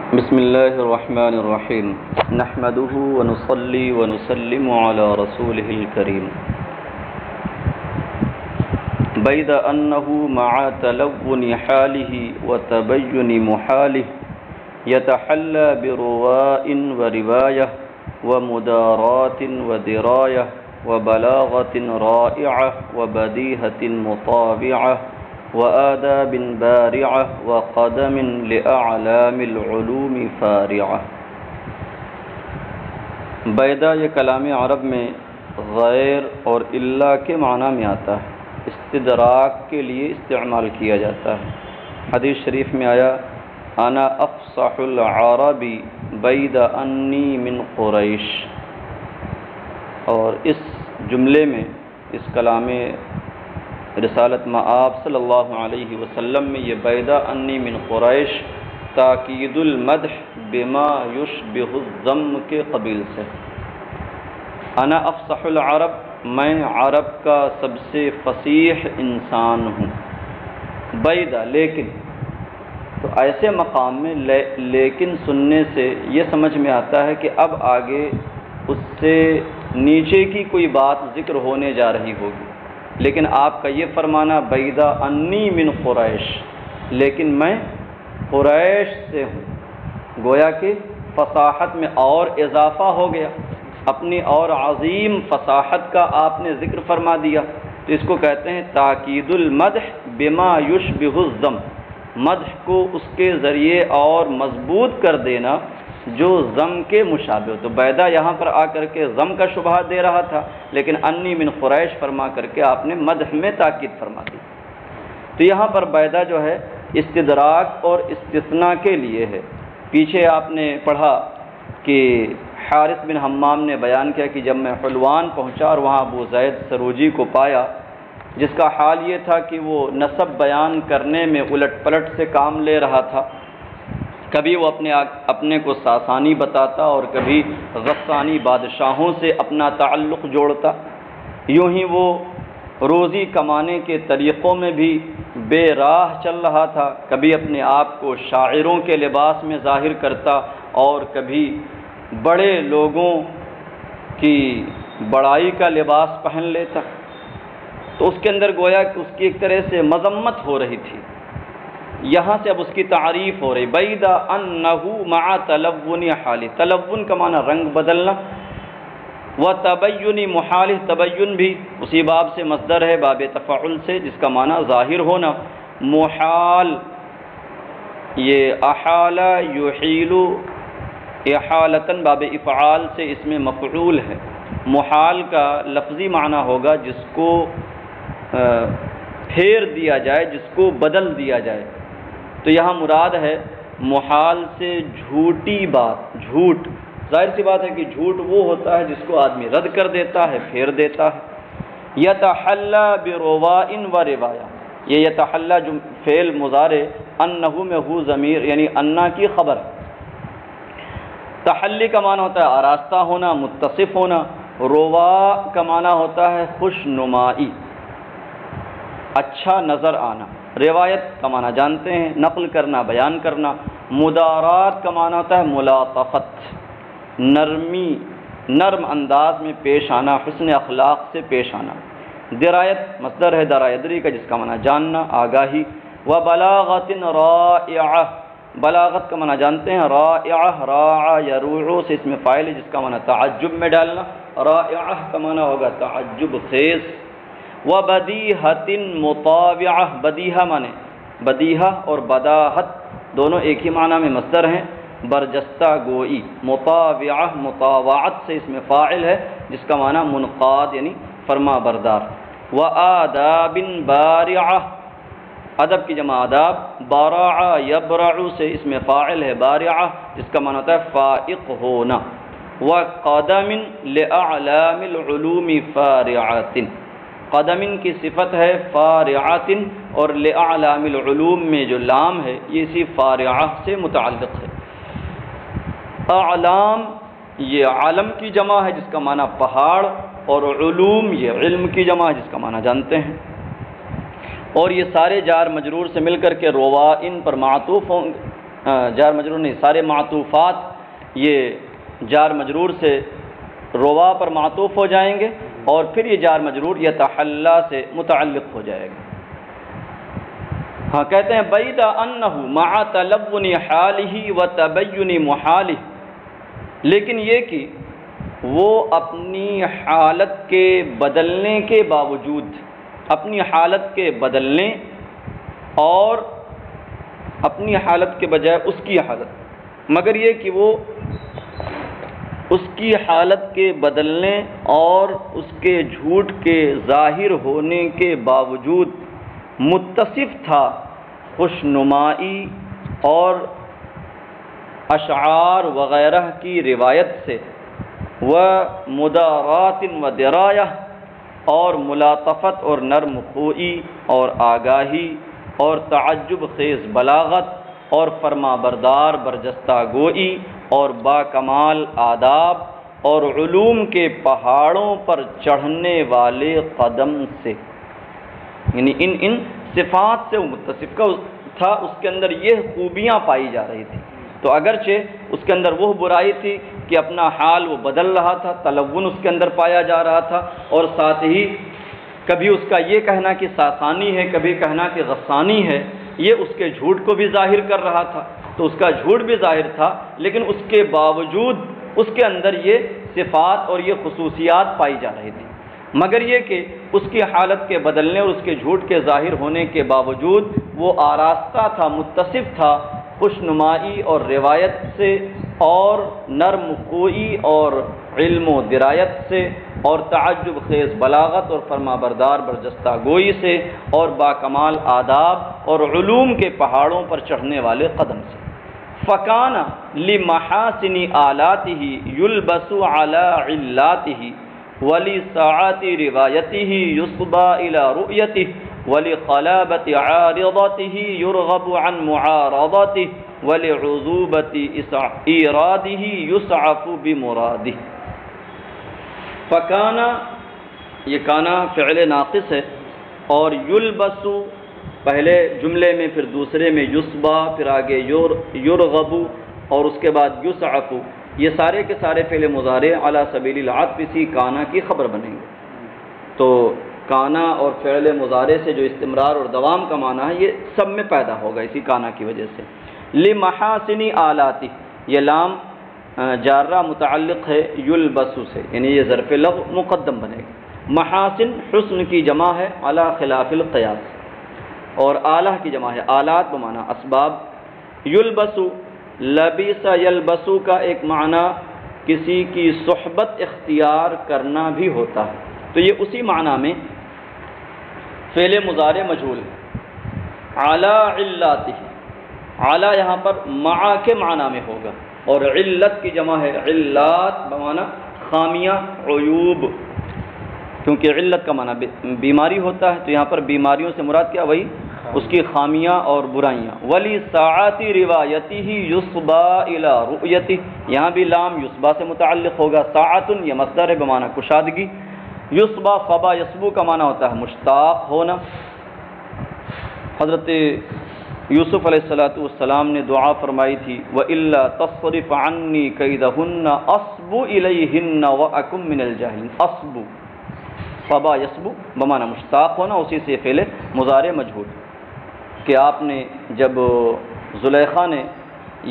بسم الله الرحمن الرحيم نحمده ونصلي ونسلم على رسوله الكريم بيد أنه مع تلون حاله وتبين محاله يتحلى برواء ورواية ومدارات ودراية وبلاغة رائعة وبديهة مطابعة وآداب بارعة وقدم لأعلام العلوم فارعة۔ بیدہ یہ کلام عرب میں غیر اور الا کے معنی میں آتا ہے، استدراک کے لیے استعمال کیا جاتا ہے۔ حدیث شریف میں آیا انا افصح العرب بید انی من قریش، اور اس جملے میں اس کلام رسالت مآب صلی اللہ علیہ وسلم میں یہ بیدہ انی من قریش تاکید المدح بما یشبہ الذم کے قبیل سے۔ انا افصح العرب، میں عرب کا سب سے فصیح انسان ہوں۔ بیدہ لیکن، تو ایسے مقام میں لیکن سننے سے یہ سمجھ میں آتا ہے کہ اب آگے اس سے نیچے کی کوئی بات ذکر ہونے جا رہی ہوگی، لیکن آپ کا یہ فرمانا بیدہ انی من قریش، لیکن میں قریش سے ہوں، گویا کہ فصاحت میں اور اضافہ ہو گیا، اپنی اور عظیم فصاحت کا آپ نے ذکر فرما دیا، تو اس کو کہتے ہیں تاکید المدح بما یشبہ الذم، مدح کو اس کے ذریعے اور مضبوط کر دینا جو ذم کے مشابہ ہو۔ تو بیدہ یہاں پر آ کر کے ذم کا شبہ دے رہا تھا، لیکن انی من قریش فرما کر کے آپ نے مدح میں تاکید فرما دی۔ تو یہاں پر بیدہ جو ہے استدراک اور استثناء کے لیے ہے۔ پیچھے آپ نے پڑھا کہ حارث بن حمام نے بیان کیا کہ جب میں حلوان پہنچا اور وہاں ابو زید سروجی کو پایا، جس کا حال یہ تھا کہ وہ نسب بیان کرنے میں الٹ پلٹ سے کام لے رہا تھا، کبھی وہ اپنے کو ساسانی بتاتا اور کبھی غسانی بادشاہوں سے اپنا تعلق جوڑتا، یوں ہی وہ روزی کمانے کے طریقوں میں بھی بے راہ چل رہا تھا، کبھی اپنے آپ کو شاعروں کے لباس میں ظاہر کرتا اور کبھی بڑے لوگوں کی بڑائی کا لباس پہن لیتا، تو اس کے اندر گویا کہ اس کی ایک طرح سے مذمت ہو رہی تھی۔ یہاں سے اب اس کی تعریف ہو رہی، بیدہ انہو مع تلون حالی، تلون کا معنی رنگ بدلنا، وتبین محالہ، تبین بھی اسی باب سے مصدر ہے، باب تفعل سے، جس کا معنی ظاہر ہونا، محال یہ احال یحیل احالتاً باب افعال سے اس میں مفعول ہے، محال کا لفظی معنی ہوگا جس کو پھیر دیا جائے، جس کو بدل دیا جائے، تو یہاں مراد ہے محال سے جھوٹی بات، جھوٹ، ظاہر سی بات ہے کہ جھوٹ وہ ہوتا ہے جس کو آدمی رد کر دیتا ہے، پھیر دیتا ہے۔ یتحلی برواء و روایہ، یہ یتحلی جو فعل مضارع انہو میں ہو ضمیر یعنی انا کی خبر، تحلی کا معنی ہوتا ہے آراستہ ہونا، متصف ہونا، رواء کا معنی ہوتا ہے خوش نمائی، اچھا نظر آنا، روایت کا معنی جانتے ہیں نقل کرنا، بیان کرنا، مدارات کا معنی ہوتا ہے ملاطفت، نرمی، نرم انداز میں پیش آنا، حسن اخلاق سے پیش آنا، درایت مصدر ہے درایدری کا جس کا معنی جاننا، آگاہی، وبلاغت رائعہ، بلاغت کا معنی جانتے ہیں رائعہ، راعہ یروع سے اس میں فاعل ہے جس کا معنی تعجب میں ڈالنا، رائعہ کا معنی ہوگا تعجب خیز، وبدیہۃ مطابعہ، بدیہہ معنی بدیہہ اور بداہت دونوں ایک ہی معنی میں مصدر ہیں، برجستہ گوئی، مطابعہ مطاوعت سے اس میں فاعل ہے جس کا معنی منقاد یعنی فرما بردار، وآداب بارعہ، ادب کی جمع آداب، بارع یبرع سے اس میں فاعل ہے بارعہ جس کا معنی ہوتا ہے فائق ہونا، وقدم لأعلام العلوم فارعۃ، قدم کی صفت ہے فارعۃ، اور لأعلام العلوم میں جو لام ہے یہ اسی فارعہ سے متعلق ہے۔ اعلام یہ عالم کی جمع ہے جس کا معنی پہاڑ، اور علوم یہ علم کی جمع ہے جس کا معنی جانتے ہیں، اور یہ سارے جار مجرور سے مل کر کے روائن پر معطوف ہوں گے، جار مجرور نہیں، سارے معطوفات یہ جار مجرور سے روا پر معطوف ہو جائیں گے، اور پھر یہ جار مجرور یتحلی سے متعلق ہو جائے گا۔ ہاں کہتے ہیں بعید انہ مع تلون حالہ و تبین محالہ، لیکن یہ کہ وہ اپنی حالت کے بدلنے کے باوجود، اپنی حالت کے بدلنے اور اپنی حالت کے بجائے اس کی حالت، مگر یہ کہ وہ اس کی حالت کے بدلنے اور اس کے جھوٹ کے ظاہر ہونے کے باوجود متصف تھا خوشنمائی اور اشعار وغیرہ کی روایت سے، مدارات و درایہ، اور ملاطفت اور نرم خوئی اور آگاہی اور تعجب خیز بلاغت اور فرما بردار برجستہ گوئی اور با کمال آداب اور علوم کے پہاڑوں پر چڑھنے والے قدم سے، یعنی ان صفات سے وہ متصف تھا، اس کے اندر یہ خوبیاں پائی جا رہی تھی۔ تو اگرچہ اس کے اندر وہ برائی تھی کہ اپنا حال وہ بدل رہا تھا، تلون اس کے اندر پایا جا رہا تھا، اور ساتھ ہی کبھی اس کا یہ کہنا کہ ساسانی ہے، کبھی کہنا کہ غسانی ہے، یہ اس کے جھوٹ کو بھی ظاہر کر رہا تھا، تو اس کا جھوٹ بھی ظاہر تھا، لیکن اس کے باوجود اس کے اندر یہ صفات اور یہ خصوصیات پائی جا رہی تھی، مگر یہ کہ اس کی حالت کے بدلنے اور اس کے جھوٹ کے ظاہر ہونے کے باوجود وہ آراستہ تھا، متصف تھا خوشنمائی اور روایت سے اور نرم خوئی اور علم و درایت سے اور تعجب خیز بلاغت اور فرما بردار برجستہ گوئی سے اور باکمال آداب اور علوم کے پہاڑوں پر چڑھنے والے قدم سے۔ فکان لمحاسن آلاتہ یلبس علی علاته ولساعات روایته یصبى الى رؤیته ولخلابة عارضته يرغب عن معارضته ولعذوبة ایراده یسعف بمراده۔ فکانا، یہ کانا فعل ناقص ہے، اور یلبسو پہلے جملے میں، پھر دوسرے میں یصبا، پھر آگے یرغبو، اور اس کے بعد یسعفو، یہ سارے کے سارے فعل مضارع علی سبیل العطف اسی کانا کی خبر بنیں گے۔ تو کانا اور فعل مضارع سے جو استمرار اور دوام کا معنی ہے یہ سب میں پیدا ہوگا اسی کانا کی وجہ سے۔ لمحاسن آلاتی، یہ لام جارہ متعلق ہے یلبسو سے، یعنی یہ ظرف لغو مقدم بنے گا۔ محاسن حسن کی جمع ہے علی خلاف القیاس، اور آلہ کی جمع ہے آلات بمعنی اسباب۔ یلبسو، لبیس یلبسو کا ایک معنی کسی کی صحبت اختیار کرنا بھی ہوتا ہے، تو یہ اسی معنی میں فعل مضارع مجهول ہے۔ علی علاتہ، علی یہاں پر مع کے معنی میں ہوگا، اور علت کی جمع ہے علات بمعنی خامیہ عیوب، کیونکہ علت کا معنی بیماری ہوتا ہے، تو یہاں پر بیماریوں سے مراد کیا؟ وہی اس کی خامیاں اور برائیاں۔ ولی ساعات روایتہ یصبا الی رؤیتہ، یہاں بھی لام یصبا سے متعلق ہوگا۔ ساعت یہ مصدر ہے بمعنی کشادگی، یصبا صبا یصبو کا معنی ہوتا ہے مشتاق ہونا۔ حضرت یوسف علیہ السلام نے دعا فرمائی تھی وَإِلَّا تَصْرِفْ عَنِّي كَيْدَهُنَّ أَصْبُ إِلَيْهِنَّ وَأَكُن مِّنَ الْجَاهِلِينَ۔ اصب صبا یصبو بمعنی مشتاق ہونا، اسی سے فعل مضارع مجهول، کہ آپ نے جب زلیخا نے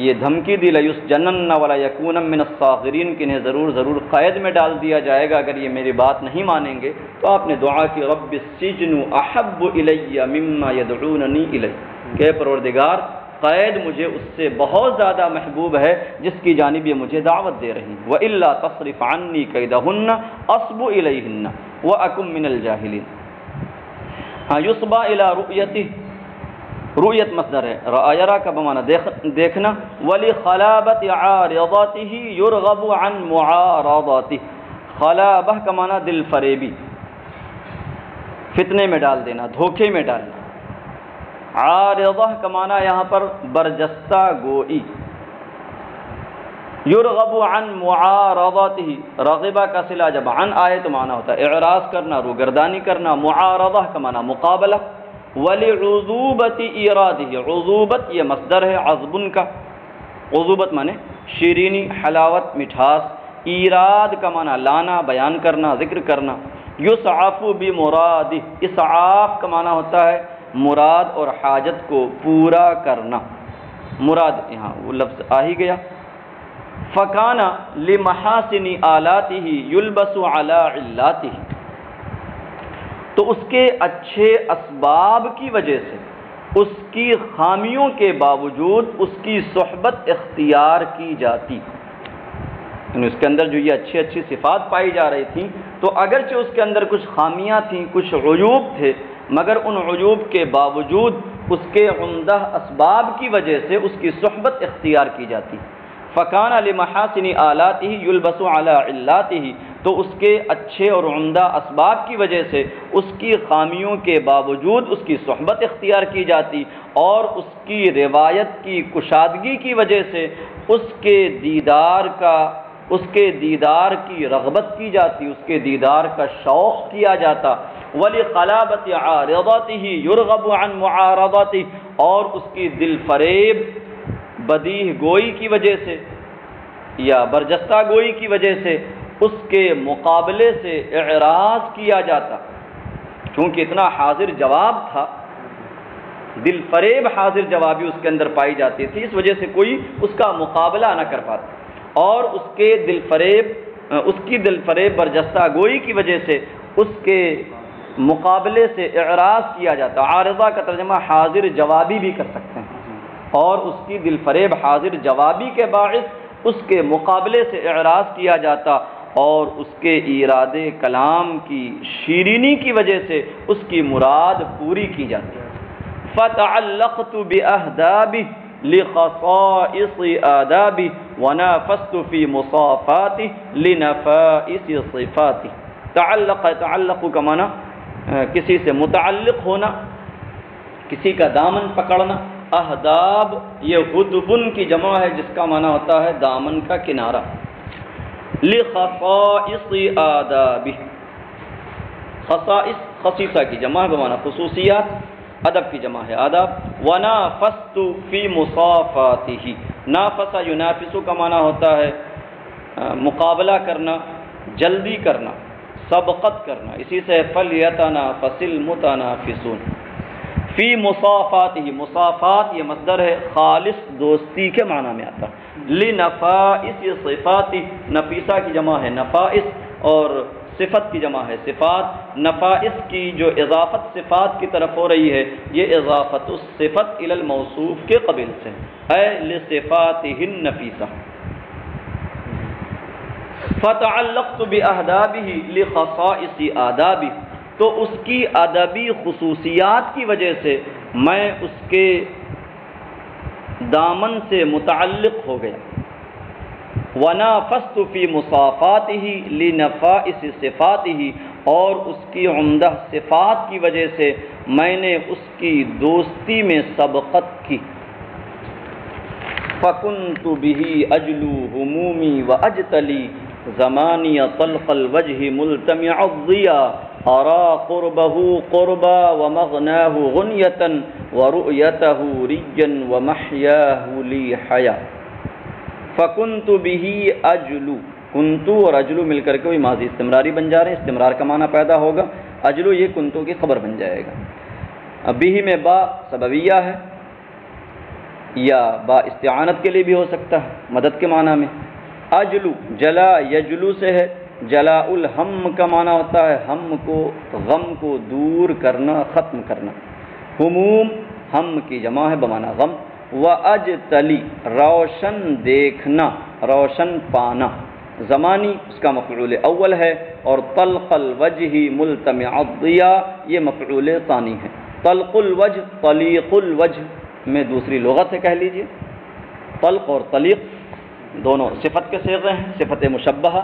یہ دھمکی دی لَيُسْجَنَنَّ وَلَا يَكُونًا مِّنَ الصَّاغِرِينَ کہ انہیں ضرور قید میں ڈال دیا جائے گا اگر یہ میری بات نہیں مانیں گے، تو آپ نے دعا کی رب السجن احب الی مما یدعوننی الی، کہ پروردگار قید مجھے اس سے بہت زیادہ محبوب ہے جس کی جانب یہ مجھے دعوت دے رہی ہیں۔ وَإِلَّا تَصْرِفْ عَنِّي كَيْدَهُنَّ أَصْبُ إِلَيْهِنَّ وَأَكُن مِّنَ الْجَاهِلِينَ۔ ہاں یصبا الی رؤیتہ، رؤیت مصدر ہے، رآ کا بمعنی دیکھنا۔ وَلِخَلَابَةِ عَارِضَاتِهِ يُرْغَبُ عَنْ مُعَارَضَاتِهِ، خلابہ کا معنی دل فریبی، فتنے میں ڈال دینا، دھوکے میں ڈالنا۔ عارضہ کا معنی یہاں پر برجستہ گوئی۔ یرغب عن معارضاتہ، رغبہ کا صلہ جب عن آئے تو معنی ہوتا ہے اعراض کرنا، روگردانی کرنا۔ معارضہ کا معنی مقابلہ، وَلِعُذُوبَةِ إِرَادِهِ، عذوبت یہ مصدر ہے عذبن کا، عذوبت مانے شیرینی، حلاوت، مٹھاس، ایراد کا معنی لانا، بیان کرنا، ذکر کرنا، یُسْعَفُ بِمُرَادِهِ، اسعاف کا معنی ہوتا ہے مراد اور حاجت کو پورا کرنا، مراد یہاں وہ لفظ آ ہی گیا۔ فَكَانَ لِمَحَاسِنِ آلَاتِهِ يُلْبَسُ عَلَى عِلَّاتِهِ، تو اس کے اچھے اسباب کی وجہ سے، اس کی خامیوں کے باوجود اس کی صحبت اختیار کی جاتی، یعنی اس کے اندر جو یہ اچھی اچھی صفات پائی جا رہی تھیں، تو اگرچہ اس کے اندر کچھ خامیاں تھیں، کچھ عیوب تھے، مگر ان عیوب کے باوجود اس کے عمدہ اسباب کی وجہ سے اس کی صحبت اختیار کی جاتی۔ فَكَانَ لِمَحَاسِنِ آلَاتِهِ يُلْبَسُ عَلَى عِلَّاتِهِ، تو اس کے اچھے اور عمدہ اسباب کی وجہ سے اس کی خامیوں کے باوجود اس کی صحبت اختیار کی جاتی، اور اس کی روایت کی کشادگی کی وجہ سے اس کے دیدار کی رغبت کی جاتی، اس کے دیدار کا شوق کیا جاتا۔ وَلِقَلَابَةِ عَارِضَاتِهِ يُرْغَبُ عَنْ مُعَارَضَاتِهِ، اور اس کی دل فریب بدیہہ گوئی کی وجہ سے یا برجستہ گوئی کی وجہ سے اس کے مقابلے سے اعراض کیا جاتا، کیونکہ اتنا حاضر جواب تھا، دل فریب حاضر جوابی اس کے اندر پائی جاتی تھی، اس وجہ سے کوئی اس کا مقابلہ نہ کر پاتا، اور اس کی دل فریب برجستہ گوئی کی وجہ سے اس کے مقابلے سے اعراض کیا جاتا۔ عارضہ کا ترجمہ حاضر جوابی بھی کر سکتے ہیں، اور اس کی دل فریب حاضر جوابی کے باعث اس کے مقابلے سے اعراض کیا جاتا، اور اس کے ایراد کلام کی شیرینی کی وجہ سے اس کی مراد پوری کی جاتی۔ فَتَعَلَّقْتُ بِأَهْدَابِهِ لِخَصَائِصِ آدَابِهِ وَنَافَسْتُ فِي مُصَافَاتِهِ لِنَفَائِسِ صِفَاتِهِ۔ تعلق کا معنی کسی سے متعلق ہونا، کسی کا دامن پکڑنا۔ اہداب یہ غدبن کی جمع ہے، جس کا معنی ہوتا ہے دامن کا کنارہ۔ لِخَصَائِصِ آدَابِهِ، خصائص خصیصہ کی جمع ہے بمعنی خصوصیات، ادب کی جمع ہے آداب۔ وَنَافَسْتُ فِي مُصَافَاتِهِ، نافس ینافس کا معنی ہوتا ہے مقابلہ کرنا، جلدی کرنا، سبقت کرنا، اسی سے فَلْيَتَنَافَسِ الْمُتَنَافِسُونَ۔ فی مصافاتہ، مصافات یہ مصدر ہے، خالص دوستی کے معنی میں آتا ہے۔ لنفائس صفاتی، نفیسہ کی جمع ہے نفائس، اور صفت کی جمع ہے صفات۔ نفائس کی جو اضافت صفات کی طرف ہو رہی ہے، یہ اضافت الصفت الی الموصوف کے قبیل سے ہے، لصفاتہ النفیسہ۔ فتعلقت باہدابہ لخصائص آدابہ، تو اس کی ادبی خصوصیات کی وجہ سے میں اس کے دامن سے متعلق ہو گیا۔ وَنَافَسْتُ فِي مُصَافَاتِهِ لِنَفَائِسِ صِفَاتِهِ، اور اس کی عمدہ صفات کی وجہ سے میں نے اس کی دوستی میں سبقت کی۔ فَكُنْتُ بِهِ أَجْلُو هُمُومِي وَأَجْتَلِي زَمَانِيَ طَلْقَ الْوَجْهِ مُلْتَمِعَ الضِّيَاءِ أَرَى قُرْبَهُ قُرْبًا وَمَغْنَاهُ غُنْيَةً وَرُؤْيَتَهُ رِيًّا وَمَحْيَاهُ لِي حَيَاةً۔ فَكُنْتُ بِهِ أَجْلُو، کنتو اور اجلو مل کر کے وہی ماضی استمراری بن جا رہے ہیں، استمرار کا معنی پیدا ہوگا، اجلو یہ کنتو کی خبر بن جائے گا۔ اب بھی میں با سببیہ ہے، یا با استعانت کے لیے بھی ہو سکتا ہے، مدد کے معنی میں۔ اجلو جلا یجلو سے ہے، جلا الہم کا معنی ہوتا ہے ہم کو، غم کو دور کرنا، ختم کرنا۔ ہموم ہم کی جمع ہے بمعنی غم۔ وَأَجْتَلِي روشن دیکھنا، روشن پانا۔ زمانی اس کا مفعول اول ہے، اور طلق الوجہ ملتمع الضیاء یہ مفعول ثانی ہے۔ طلق الوجہ، طلیق الوجہ میں دوسری لغت ہے کہہ لیجئے۔ طلق اور طلیق دونوں صفت کے صیغے ہیں، صفت مشبہہ،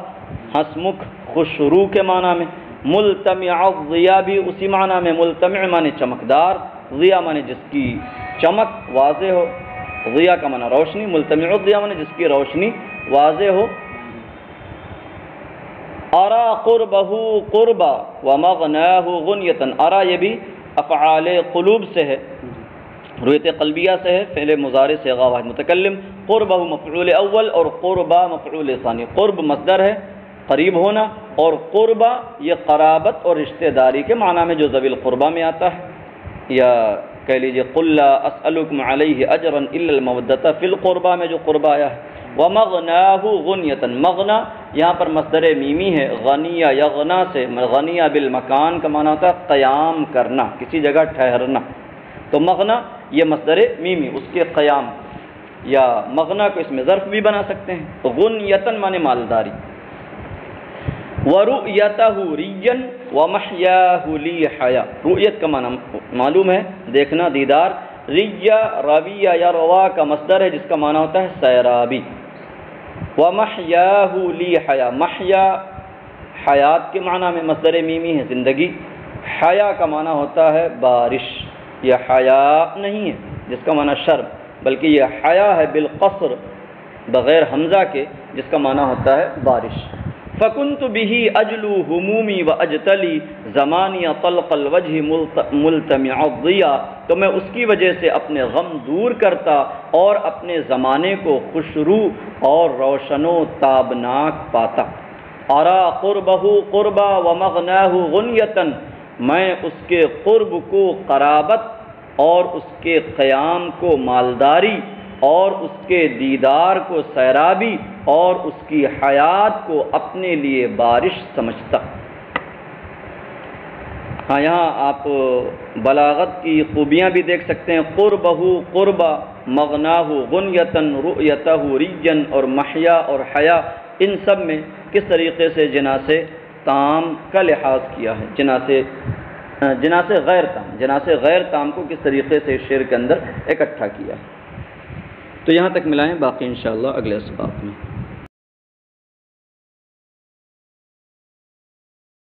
حسمک خوش رو کے معنی میں۔ ملتمع الضیاء بھی اسی معنی میں، ملتمع معنی چمکدار، ضیاء معنی جس کی چمک واضح ہو، ضیاء کا معنی روشنی، ملتمع الضیاء معنی جس کی روشنی واضح ہو۔ ارا قربہ قربا ومغناہ غنیۃ، ارا یہ بھی افعال قلوب سے ہے، رؤیت قلبیہ سے ہے، فعل مضارع صیغہ واحد متکلم، قربہ مفعول اول اور قربہ مفعول ثانی۔ قرب مصدر ہے قریب ہونا، اور قربہ یہ قرابت اور رشتہ داری کے معنی میں جو ذوی القربہ میں آتا ہے، یا کہہ لیجیے قل لا اسألکم علیہ اجرا الا المودۃ فی القربہ میں جو قربہ آیا ہے۔ ومغناہ غنیۃ، مغنا یہاں پر مصدر میمی ہے، غنیہ یغنا سے، غنیہ بالمکان کا معنی ہوتا ہے قیام کرنا، کسی جگہ ٹھہرنا، تو مغنا یہ مصدر میمی اس کے قیام، یا مغنا کو اس میں ظرف بھی بنا سکتے ہیں۔ غنیۃ معنی مالداری۔ وَرُؤْيَتَهُ رِيًّا وَمَحْيَاهُ لِي حَيَا، رؤیت کا معنی معلوم ہے دیکھنا، دیدار۔ رِيَّ راویہ یا روا کا مصدر ہے جس کا معنی ہوتا ہے سیرابی۔ وَمَحْيَاهُ لِي حَيَا، محیا حیات کے معنی میں مصدر میمی ہے زندگی، حیا کا معنی ہوتا ہے بارش، یہ حیا نہیں ہے جس کا معنی شرم، بلکہ یہ حیا ہے بالقصر بغیر حمزہ کے، جس کا معنی ہوتا ہے بارش۔ فَكُنْتُ بِهِ أَجْلُو هُمُومِي وَأَجْتَلِي زَمَانِيَ طَلْقَ الْوَجْهِ مُلْتَمِعَ الضِّيَا، تو میں اس کی وجہ سے اپنے غم دور کرتا اور اپنے زمانے کو خوشرو اور روشن و تابناک پاتا۔ أَرَى قُرْبَهُ قُرْبًا وَمَغْنَاهُ غُنْيَةً، میں اس کے قرب کو قرابت اور اس کے قیام کو مالداری اور اس کے دیدار کو سیرابی اور اس کی حیات کو اپنے لیے بارش سمجھتا۔ ہاں یہاں آپ بلاغت کی خوبیاں بھی دیکھ سکتے ہیں، قربہ قربا، مغناہ غنیتاً، رؤیتہ ریجن، اور محیا اور حیا، ان سب میں کس طریقے سے جناس تام کا لحاظ کیا ہے، جناس غیر تام کو کس طریقے سے شعر کے اندر اکٹھا کیا ہے۔ تو یہاں تک ملائیں، باقی انشاءاللہ اگلے اسباق میں۔